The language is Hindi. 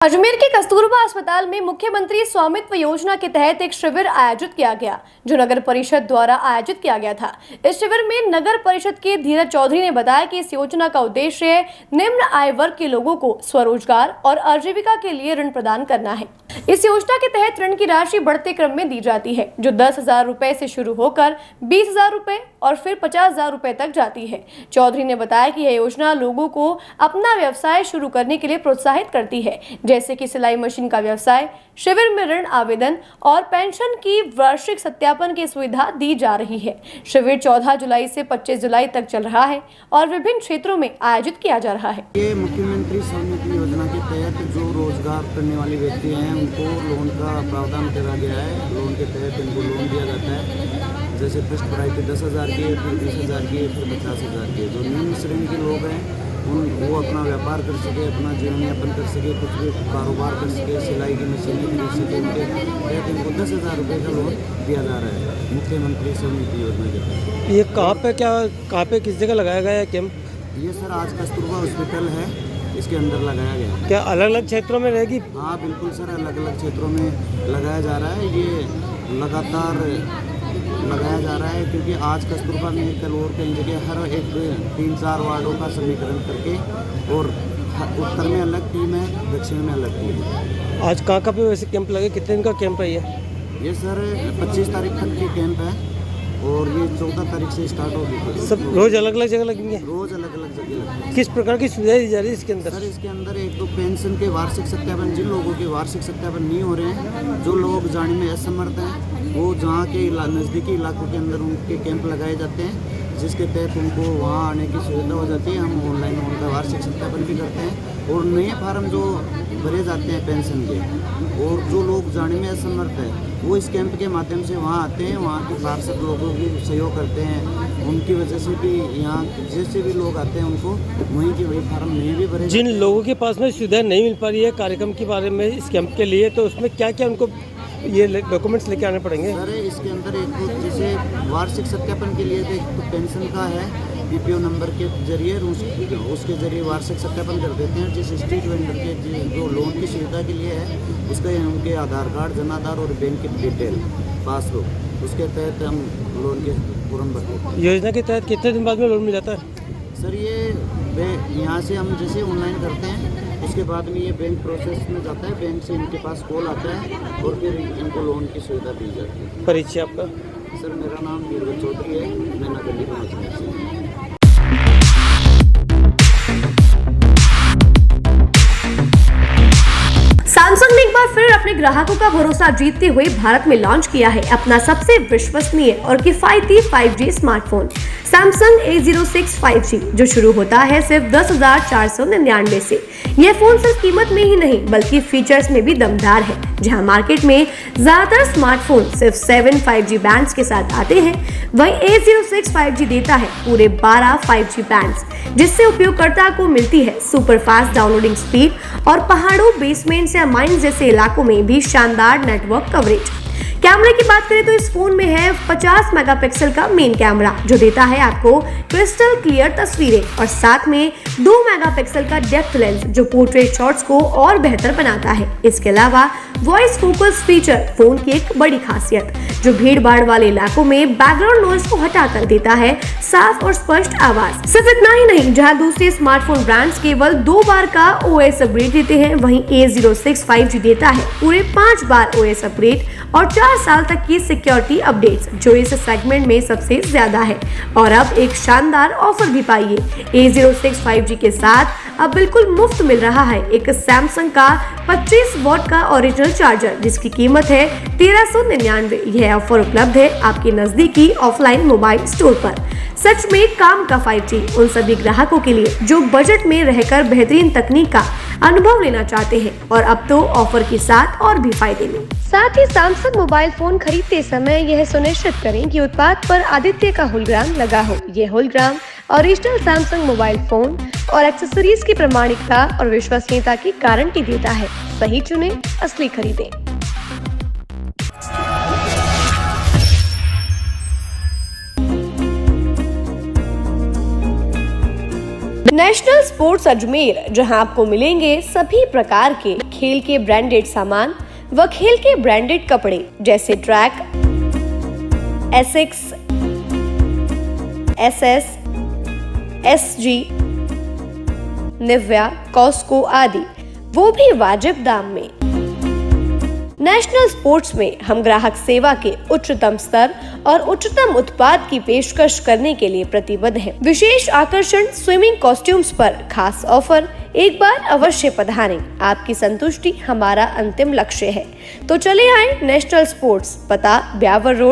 अजमेर के कस्तूरबा अस्पताल में मुख्यमंत्री स्वामित्व योजना के तहत एक शिविर आयोजित किया गया, जो नगर परिषद द्वारा आयोजित किया गया था। इस शिविर में नगर परिषद के धीरज चौधरी ने बताया कि इस योजना का उद्देश्य निम्न आय वर्ग के लोगों को स्वरोजगार और आजीविका के लिए ऋण प्रदान करना है। इस योजना के तहत ऋण की राशि बढ़ते क्रम में दी जाती है, जो 10,000 रुपए से शुरू होकर 20,000 रुपए और फिर 50,000 रुपए तक जाती है। चौधरी ने बताया कि यह योजना लोगों को अपना व्यवसाय शुरू करने के लिए प्रोत्साहित करती है, जैसे कि सिलाई मशीन का व्यवसाय। शिविर में ऋण आवेदन और पेंशन की वार्षिक सत्यापन की सुविधा दी जा रही है। शिविर 14 जुलाई से 25 जुलाई तक चल रहा है और विभिन्न क्षेत्रों में आयोजित किया जा रहा है। ये मुख्यमंत्री स्वामित्व योजना के तहत जो रोजगार करने वाले व्यक्ति हैं उनको लोन का प्रावधान करा गया है। लोन के तहत इनको लोन दिया जाता है, जैसे फर्स्ट प्रायोरिटी 10,000 की, फिर 20,000 की, फिर 50,000 की। जो निम्न श्रेणी के लोग हैं वो अपना व्यापार कर सके, अपना जीवन यापन कर सके, कुछ भी कारोबार कर सके, सिलाई की मशीनें खरीद सके, उनके तहत इनको 10,000 रुपये का लोन दिया जा रहा है मुख्यमंत्री स्वामित्व योजना के तहत। ये कहाँ पे किस जगह लगाया गया है कैंप? ये सर आज कस्तूरबा हॉस्पिटल है, इसके अंदर लगाया गया है। क्या अलग अलग क्षेत्रों में रहेगी? हाँ बिल्कुल सर, अलग अलग क्षेत्रों में लगाया जा रहा है। ये लगातार लगाया जा रहा है क्योंकि आज कस्तूरबा में कल और कई जगह हर एक 3-4 वार्डों का समीकरण करके, और उत्तर में अलग टीम है, दक्षिण में अलग टीम है। आज कहाँ पे वैसे कैंप लगे? कितने दिन का कैंप है ये सर 25 तारीख तक के कैंप है और ये 14 तारीख से स्टार्ट होगी। सब रोज अलग अलग जगह लगेंगे? रोज अलग अलग जगह लगेंगे। किस प्रकार की सुविधाएं दी जा रही है इसके अंदर? सर इसके अंदर एक तो पेंशन के वार्षिक सत्यापन, जिन लोगों के वार्षिक सत्यापन नहीं हो रहे हैं, जो लोग जाने में असमर्थ हैं, वो जहाँ के नज़दीकी इलाकों के अंदर उनके कैंप लगाए जाते हैं, जिसके तहत उनको वहाँ आने की सुविधा हो जाती है। हम ऑनलाइन उनका वार्षिक सत्यापन भी करते हैं और नए फार्म जो भरे जाते हैं पेंशन के, और जो लोग जाने में असमर्थ है वो इस कैंप के माध्यम से वहाँ आते हैं, वहाँ के पार्षद लोगों की सहयोग करते हैं। उनकी वजह से भी यहाँ जैसे भी लोग आते हैं उनको वहीं के वही फार्म नहीं भी भरे। जिन लोगों के पास में सुविधा नहीं मिल पा रही है कार्यक्रम के बारे में इस कैंप के लिए, तो उसमें क्या क्या उनको ये डॉक्यूमेंट्स लेके आने पड़ेंगे? सर इसके अंदर एक तो जैसे वार्षिक सत्यापन के लिए एक तो पेंशन का है, बीपीओ नंबर के जरिए उसके जरिए वार्षिक सत्यापन कर देते हैं। जिस स्ट्रीट वेंडर के जो लोन की सुविधा के लिए है उसका उनके आधार कार्ड, जनाधार और बैंक की डिटेल, पासबुक, उसके तहत हम लोन के फॉर्म भरते हैं। योजना के तहत कितने दिन बाद में लोन मिल जाता है? सर ये यहाँ से हम जैसे ऑनलाइन करते हैं, उसके बाद में ये बैंक प्रोसेस में जाता है, बैंक से इनके पास कॉल आता है और फिर इनको लोन की सुविधा दी जाती है। परिचय आपका? सर मेरा नाम धीरज चौधरी है, मैं नगर निगम अजमेर से हूँ। सैमसंग ने एक बार फिर अपने ग्राहकों का भरोसा जीतते हुए भारत में लॉन्च किया है अपना सबसे विश्वसनीय और किफायती 5G smartphone Samsung A06 5G, जो शुरू होता है सिर्फ 10,499 से। यह फोन सिर्फ कीमत में ही नहीं बल्कि फीचर्स में भी दमदार है। जहां मार्केट में ज्यादातर स्मार्टफोन सिर्फ 7 5G बैंड्स के साथ आते हैं, वहीं A06 5G देता है पूरे 12 5G बैंड्स, जिससे उपयोगकर्ता को मिलती है सुपर फास्ट डाउनलोडिंग स्पीड और पहाड़ों, बेसमेंट्स या माइंस जैसे इलाकों में भी शानदार नेटवर्क कवरेज। कैमरे की बात करें तो इस फोन में है 50 मेगापिक्सल का मेन कैमरा, जो देता है आपको क्रिस्टल क्लियर तस्वीरें, और साथ में 2 मेगापिक्सल का डेप्थ लेंस, जो पोर्ट्रेट शॉट्स को और बेहतर बनाता है। इसके अलावा वॉइस फोकस फीचर फोन की एक बड़ी खासियत, जो भीड़ भाड़ वाले इलाकों में बैकग्राउंड नॉइज को हटाकर देता है साफ और स्पष्ट आवाज। सिर्फ इतना ही नहीं, जहां दूसरे स्मार्टफोन ब्रांड्स केवल 2 बार का OS अपग्रेड देते हैं, वहीं A06 5G देता है पूरे 5 बार OS अपग्रेड और 4 साल तक की सिक्योरिटी अपडेट्स, जो इस सेगमेंट में सबसे ज्यादा है। और अब एक शानदार ऑफर भी पाइए। A06 5G के साथ अब बिल्कुल मुफ्त मिल रहा है एक सैमसंग का 25 वॉट का ओरिजिनल चार्जर, जिसकी कीमत है 1399। यह ऑफर उपलब्ध है आपके नजदीकी ऑफलाइन मोबाइल स्टोर पर। सच में काम का 5G उन सभी ग्राहकों के लिए जो बजट में रहकर बेहतरीन तकनीक का अनुभव लेना चाहते हैं, और अब तो ऑफर के साथ और भी फायदे में। साथ ही सैमसंग मोबाइल फोन खरीदते समय यह सुनिश्चित करें कि उत्पाद पर आदित्य का होलोग्राम लगा हो। यह hologram original Samsung mobile phone और एक्सेसरीज की प्रामाणिकता और विश्वसनीयता की गारंटी देता है। सही चुनें, असली खरीदें। नेशनल स्पोर्ट्स अजमेर, जहां आपको मिलेंगे सभी प्रकार के खेल के ब्रांडेड सामान व खेल के ब्रांडेड कपड़े जैसे ट्रैक, एसिक्स, एसएस, एसजी, निव्या, कॉस्को आदि, वो भी वाजिब दाम में। नेशनल स्पोर्ट्स में हम ग्राहक सेवा के उच्चतम स्तर और उच्चतम उत्पाद की पेशकश करने के लिए प्रतिबद्ध हैं। विशेष आकर्षण स्विमिंग कॉस्ट्यूम्स पर खास ऑफर, एक बार अवश्य पधारें। आपकी संतुष्टि हमारा अंतिम लक्ष्य है। तो चले आए नेशनल स्पोर्ट्स, पता ब्यावर रोड,